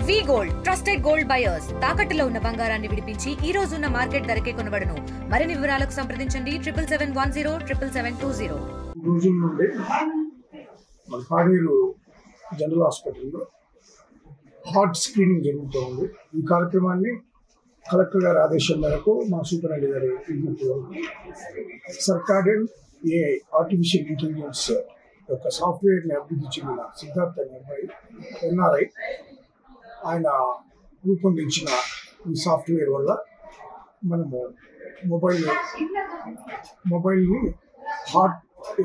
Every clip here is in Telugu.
వి గోల్డ్ ట్రస్టెడ్ గోల్డ్ బయర్స్ తాకట్టులో ఉన్న బంగారాన్ని విడిపించి ఈ రోజు ఉన్న మార్కెట్ ధరకే కొనబడును. మరిన్ని వివరాలకు సంప్రదించండి 7710772020. రోజుల నుండి మన పాడేరు జనరల్ హాస్పిటల్లో హార్ట్ స్క్రీనింగ్ జరుగుతూ ఉంది. ఈ కార్యక్రమాన్ని కలెక్టర్ గారి ఆదేశం మేరకు మా సూపరింటెండెంట్ గారి విజ్ఞప్తిలో సర్కాడెన్ ఏఐ ఆర్టిఫిషియల్ ఇంటెలిజెన్స్ యొక్క సాఫ్ట్వేర్ని అభివృద్ధి చెందిన సిద్ధార్థ ఎన్ఆర్ఐ ఆయన రూపొందించిన ఈ సాఫ్ట్వేర్ వల్ల మనము మొబైల్ని హార్ట్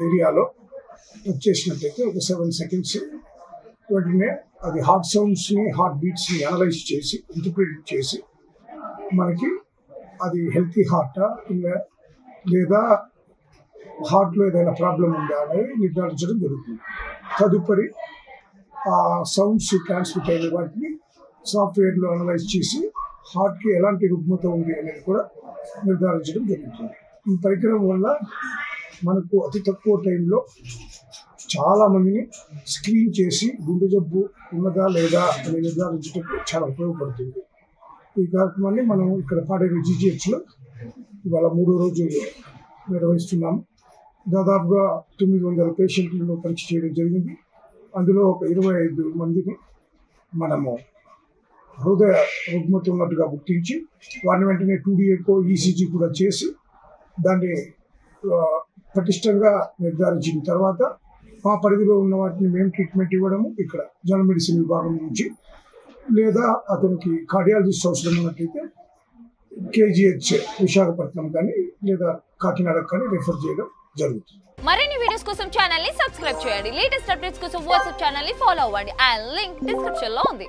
ఏరియాలో వచ్చేసినట్టయితే ఒక 7 seconds వెంటనే అది హార్ట్ సౌండ్స్ని హార్ట్ బీట్స్ని అనలైజ్ చేసి ఇంటర్ప్రిట్ చేసి మనకి అది హెల్తీ హార్టా లేదా హార్ట్లో ఏదైనా ప్రాబ్లం ఉందా అనేది నిర్ధారించడం జరుగుతుంది. తదుపరి ఆ సౌండ్స్ ట్రాన్స్మిట్ అయిన వాటిని సాఫ్ట్వేర్లో అనలైజ్ చేసి హార్ట్కి ఎలాంటి రుగ్మత ఉంది అనేది కూడా నిర్ధారించడం జరుగుతుంది. ఈ పరికరం వల్ల మనకు అతి తక్కువ టైంలో చాలామందిని స్క్రీన్ చేసి గుండె జబ్బు ఉన్నదా లేదా అని నిర్ధారించడానికి చాలా ఉపయోగపడుతుంది. ఈ కార్యక్రమాన్ని మనం ఇక్కడ పాడేరు జీజీహెచ్లో ఇవాళ 3వ రోజు నిర్వహిస్తున్నాము. దాదాపుగా 900 పేషెంట్లను పరీక్ష చేయడం జరిగింది. అందులో ఒక 25 మందిని మనము హృదయ రుగ్మత ఉన్నట్టుగా గుర్తించి వారిని వెంటనే 2D ఎకో ఈసీజీ కూడా చేసి దాన్ని పటిష్టంగా నిర్ధారించిన తర్వాత మా పరిధిలో ఉన్న వాటిని మేము ట్రీట్మెంట్ ఇవ్వడము ఇక్కడ జనరల్ మెడిసిన్ విభాగం నుంచి, లేదా అతనికి కార్డియాలజిస్ట్ అవసరం ఉన్నట్టయితే కేజీహెచ్ విశాఖపట్నం కానీ లేదా కాకినాడకు కానీ రెఫర్ చేయడం జరుగుతుంది. మరిన్ని వీడియోస్ కోసం ఛానల్ ని సబ్స్క్రైబ్ చేయండి. లేటెస్ట్ అప్డేట్స్ కోసం వాట్సాప్ ఛానల్ ని ఫాలో అవ్వండి. ఆ లింక్ డిస్క్రిప్షన్ లో ఉంది.